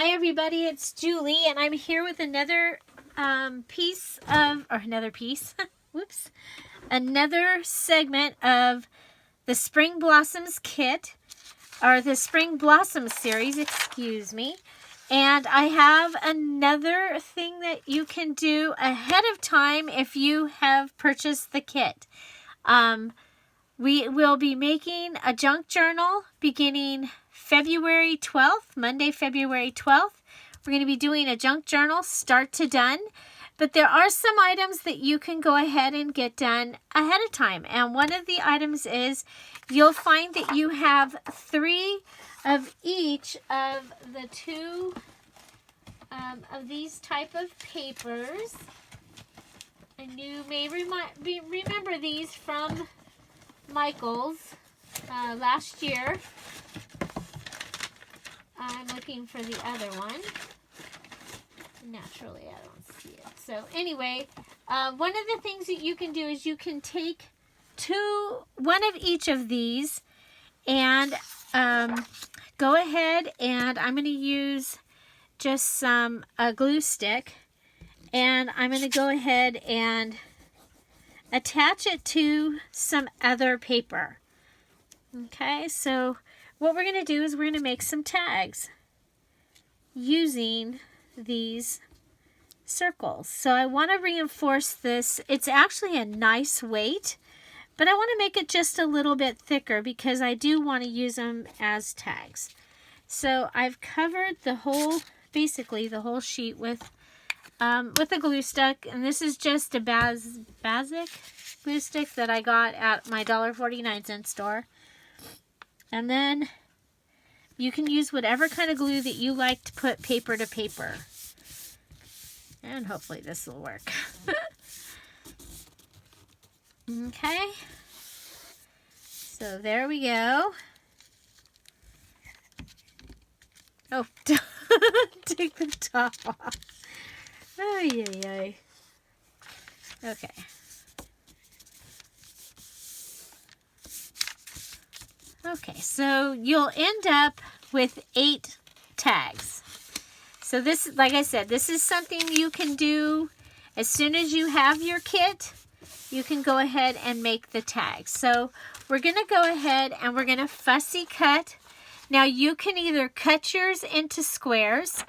Hi everybody, it's Julie, and I'm here with another another segment of the Spring Blossoms kit, or the Spring Blossoms series, excuse me. And I have another thing that you can do ahead of time if you have purchased the kit. We will be making a junk journal beginning February 12th, Monday, February 12th. We're going to be doing a junk journal start to done, but there are some items that you can go ahead and get done ahead of time. And one of the items is you'll find that you have 3 of each of the 2 of these type of papers. And you may remember these from Michael's last year. I'm looking for the other one. Naturally, I don't see it. So anyway, one of the things that you can do is you can take one of each of these and go ahead, and I'm going to use just a glue stick, and I'm going to go ahead and attach it to some other paper. Okay, so what we're going to do is we're going to make some tags using these circles. So I want to reinforce this. It's actually a nice weight, but I want to make it just a little bit thicker because I do want to use them as tags. So I've covered the whole, basically the whole sheet with a glue stick, and this is just a basic glue stick that I got at my $1.49 store. And then you can use whatever kind of glue that you like to put paper to paper. And hopefully this will work. Okay. So there we go. Oh, take the top off. Ay, ay, ay. Okay. Okay, so you'll end up with 8 tags. So this, like I said, this is something you can do as soon as you have your kit. You can go ahead and make the tags. So we're going to go ahead and we're going to fussy cut. Now you can either cut yours into squares,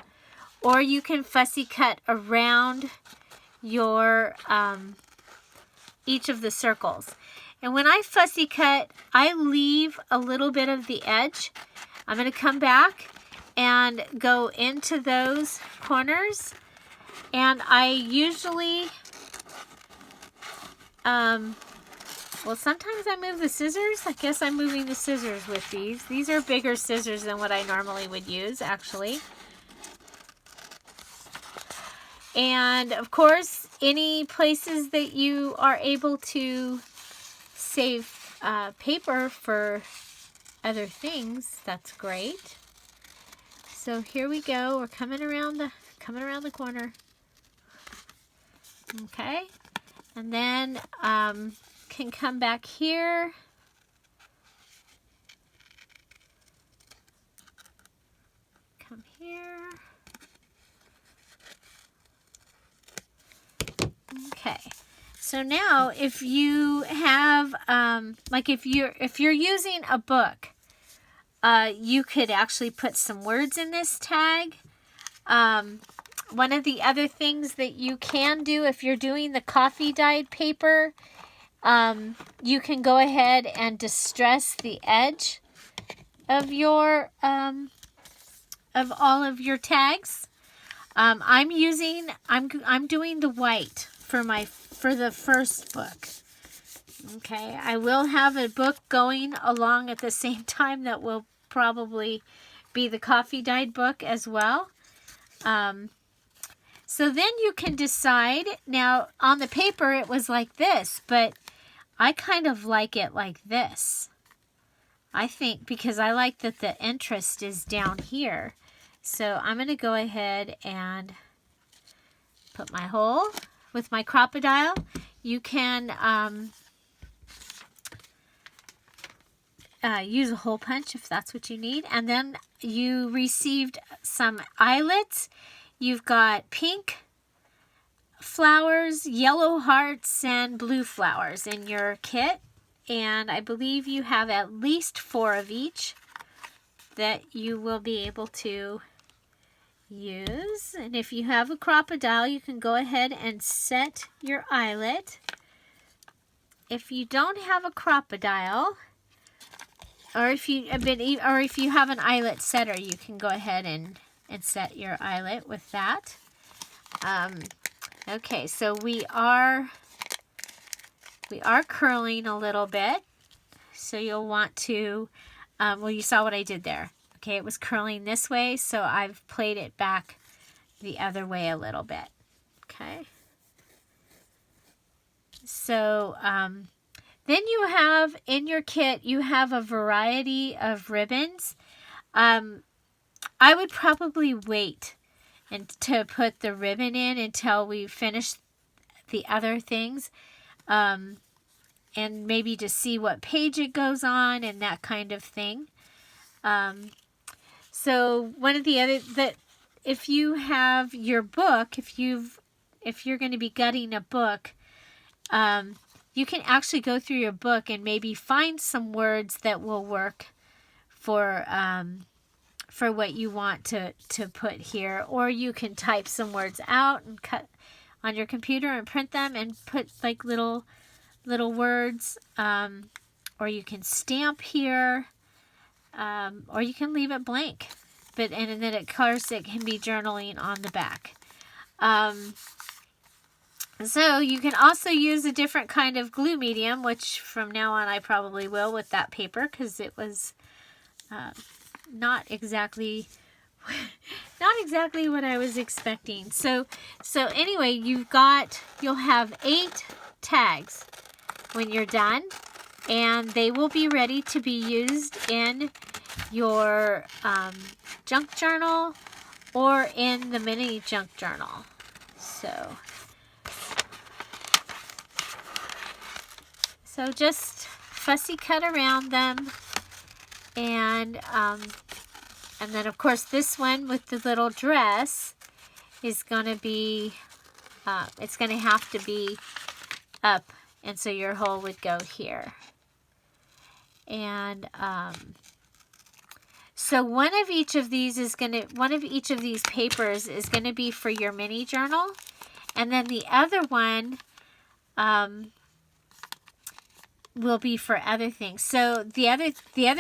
or you can fussy cut around your each of the circles. And when I fussy cut, I leave a little bit of the edge. I'm going to come back and go into those corners. And I usually, well, sometimes I move the scissors. I guess I'm moving the scissors with these. These are bigger scissors than what I normally would use, actually. And, of course, any places that you are able to save paper for other things, that's great. So here we go. We're coming around the corner. Okay, and then can come back here. Come here. Okay. So now, if you have, like if you're using a book, you could actually put some words in this tag. One of the other things that you can do if you're doing the coffee dyed paper, you can go ahead and distress the edge of your of all of your tags. I'm doing the white for the first book. Okay, I will have a book going along at the same time that will probably be the coffee dyed book as well. So then you can decide. Now on the paper it was like this, but I kind of like it like this. I think because I like that the interest is down here. So I'm going to go ahead and put my hole with my crocodile. You can use a hole punch if that's what you need. And then you received some eyelets. You've got pink flowers, yellow hearts, and blue flowers in your kit. And I believe you have at least 4 of each that you will be able to use. And if you have a crocodile, you can go ahead and set your eyelet. If you don't have a crocodile, or if you have an eyelet setter, you can go ahead and set your eyelet with that. Okay, so we are curling a little bit. So you'll want to, well, you saw what I did there. Okay, it was curling this way, so I've played it back the other way a little bit. Okay. So then you have, in your kit, you have a variety of ribbons. I would probably wait to put the ribbon in until we finish the other things. And maybe to see what page it goes on and that kind of thing. So one of the other, if you have your book, if you're going to be gutting a book, you can actually go through your book and maybe find some words that will work for what you want to put here. Or you can type some words out and cut on your computer and print them and put like little words. Or you can stamp here. Or you can leave it blank. And then of course it can be journaling on the back. So you can also use a different kind of glue medium, which from now on I probably will with that paper, because it was not exactly what I was expecting. So anyway, you'll have 8 tags when you're done, and they will be ready to be used in your junk journal or in the mini junk journal. So just fussy cut around them, and then of course this one with the little dress is going to be, it's going to have to be up, and so your hole would go here. And so one of each of these papers is going to be for your mini journal, and then the other one will be for other things. So the other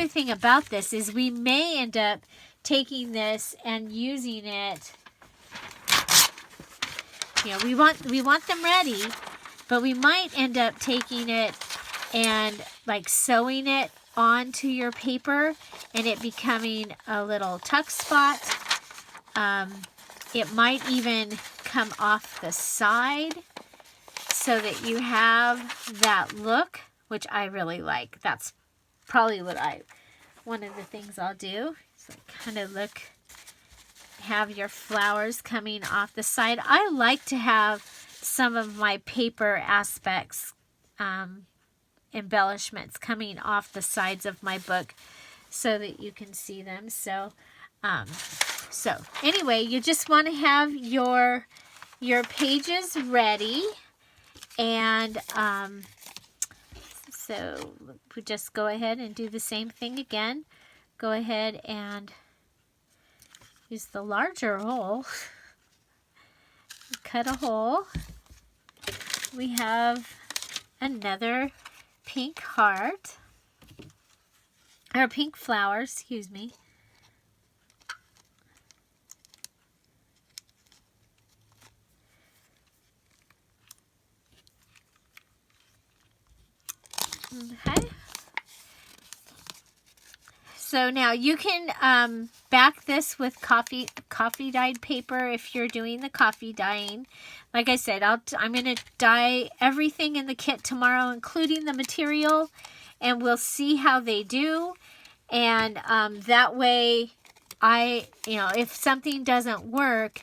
thing about this is we may end up taking this and using it. You know, we want them ready, but we might end up taking it and like sewing it onto your paper and it becoming a little tuck spot. It might even come off the side so that you have that look, which I really like. That's probably one of the things I'll do. So kind of have your flowers coming off the side. I like to have some of my paper aspects, embellishments coming off the sides of my book so that you can see them. So anyway, you just want to have your pages ready, and so we just go ahead and do the same thing again. Go ahead and use the larger hole. Cut a hole. We have another pink heart, or pink flower, excuse me. Okay. So now you can back this with coffee dyed paper if you're doing the coffee dyeing. Like I said, I'm going to dye everything in the kit tomorrow, including the material, and we'll see how they do. And that way, if something doesn't work,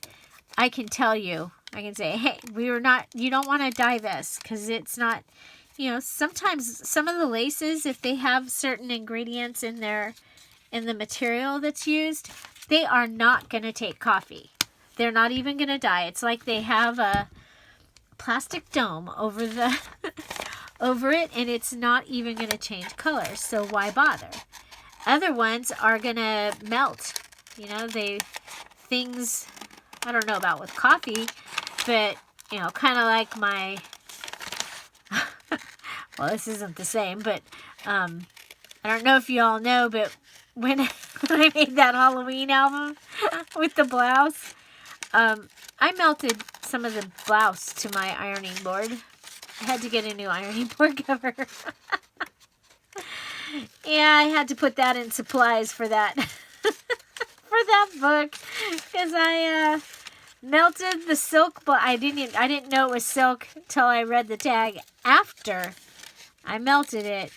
I can tell you. I can say, hey, you don't want to dye this because it's not you know, sometimes some of the laces, if they have certain ingredients in the material that's used, they are not going to take coffee. They're not even going to dye. It's like they have a plastic dome over the over it, and it's not even going to change color. So why bother? Other ones are going to melt. You know, things, I don't know about with coffee, but, you know, kind of like my, well, this isn't the same, but I don't know if you all know, but when I made that Halloween album with the blouse, I melted some of the blouse to my ironing board. I had to get a new ironing board cover. Yeah, I had to put that in supplies for that for that book, because I melted the silk, but I didn't know it was silk till I read the tag. After I melted it,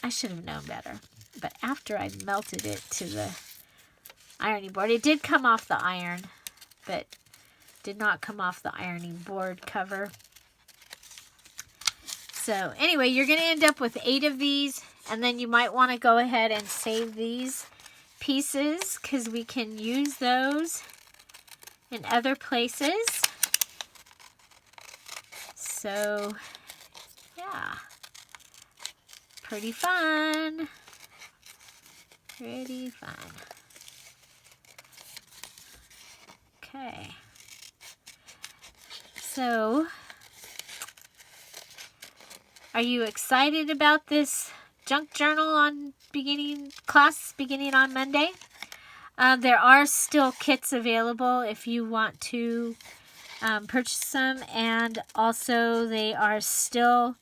I should have known better, but after I melted it to the ironing board, it did come off the iron, but did not come off the ironing board cover. So anyway, you're going to end up with 8 of these, and then you might want to go ahead and save these pieces, because we can use those in other places. So yeah, pretty fun. Pretty fun. Okay. So, are you excited about this junk journal beginning on Monday? There are still kits available if you want to purchase some, and also they are still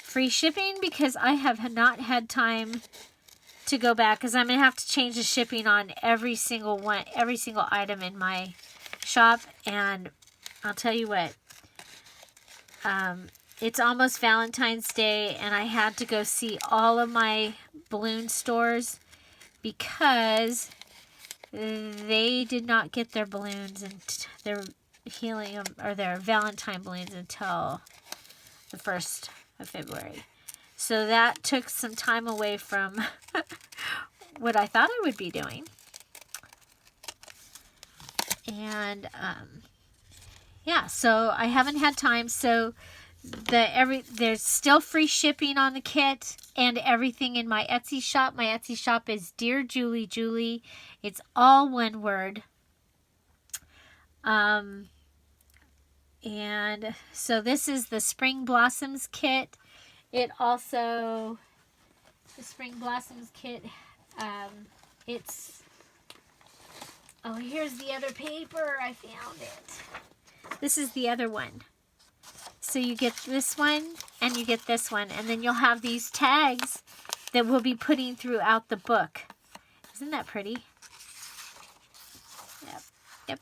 free shipping, because I have not had time to go back, because I'm going to have to change the shipping on every single item in my shop. And I'll tell you what, it's almost Valentine's Day, and I had to go see all of my balloon stores because they did not get their balloons and their helium or their Valentine balloons until the 1st of February. So that took some time away from what I thought I would be doing. And yeah, so I haven't had time. So there's still free shipping on the kit and everything in my Etsy shop. My Etsy shop is Dearjuliejulie. It's all one word. And so this is the Spring Blossoms kit. It also, the Spring Blossoms kit, it's, oh, here's the other paper. I found it. This is the other one. So you get this one and you get this one, and then you'll have these tags that we'll be putting throughout the book. Isn't that pretty? Yep.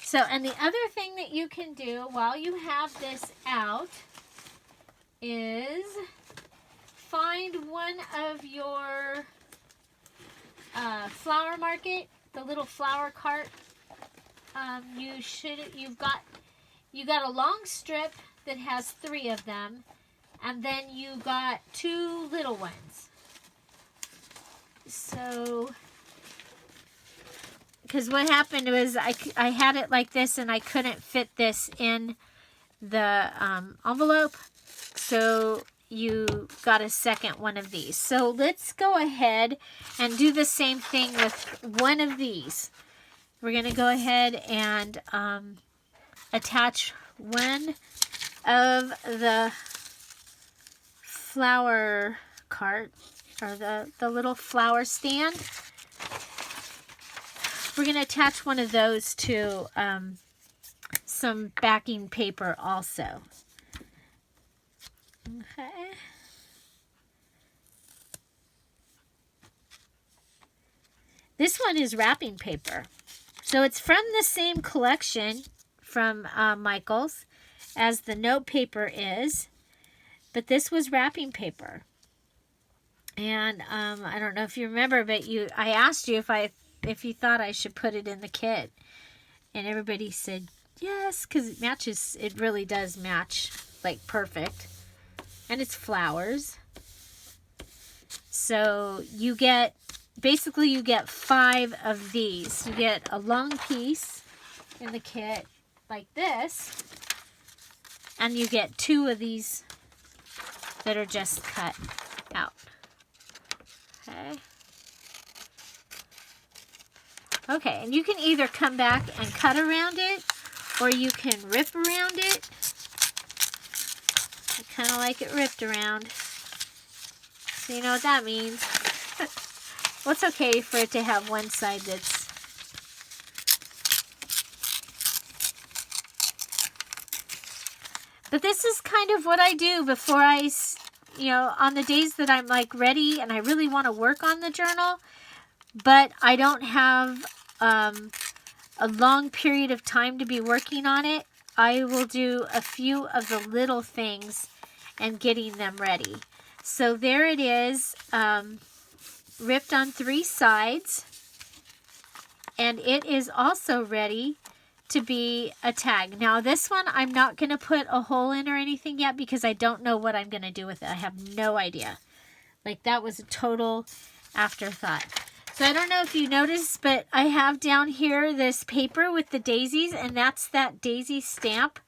So, and the other thing that you can do while you have this out is find one of your flower market, the little flower cart. You got a long strip that has 3 of them, and then you got 2 little ones. So, because what happened was I had it like this, and I couldn't fit this in the envelope, so you got a second one of these. So let's go ahead and do the same thing with one of these. We're going to go ahead and attach one of the flower cart, or the little flower stand. We're going to attach one of those to some backing paper also. Okay. This one is wrapping paper. So it's from the same collection from Michael's as the note paper is, but this was wrapping paper. And I don't know if you remember, but I asked you if you thought I should put it in the kit, and everybody said yes, because it really does match like perfect. and it's flowers. So you get, basically you get 5 of these. You get a long piece in the kit like this, and you get 2 of these that are just cut out. Okay. Okay, and you can either come back and cut around it, or you can rip around it. I kind of like it ripped around. So you know what that means. Well, it's okay for it to have one side that's... But this is kind of what I do before I, you know, on the days that I'm like ready and I really want to work on the journal, but I don't have a long period of time to be working on it, I will do a few of the little things and getting them ready. So there it is, ripped on 3 sides, and it is also ready to be a tag. Now this one I'm not going to put a hole in or anything yet because I don't know what I'm going to do with it. I have no idea. Like, that was a total afterthought. So I don't know if you noticed, but I have down here this paper with the daisies, and that's that daisy stamp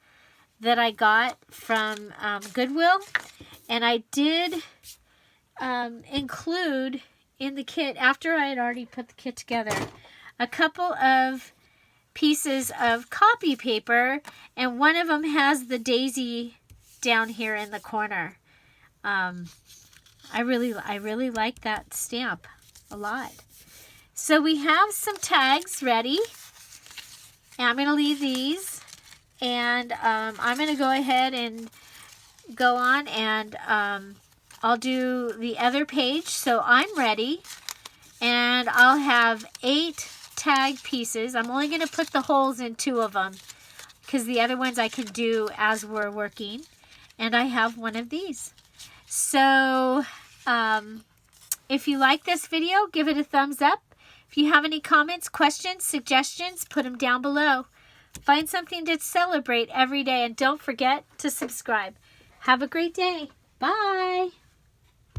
that I got from Goodwill. And I did include in the kit, after I had already put the kit together, a couple of pieces of copy paper, and one of them has the daisy down here in the corner. I really like that stamp a lot. So we have some tags ready, and I'm going to leave these, and I'm going to go ahead and go on, and I'll do the other page. So I'm ready, and I'll have 8 tag pieces. I'm only going to put the holes in 2 of them because the other ones I can do as we're working, and I have one of these. So if you like this video, give it a thumbs up. If you have any comments, questions, suggestions, put them down below. Find something to celebrate every day, and don't forget to subscribe. Have a great day. Bye.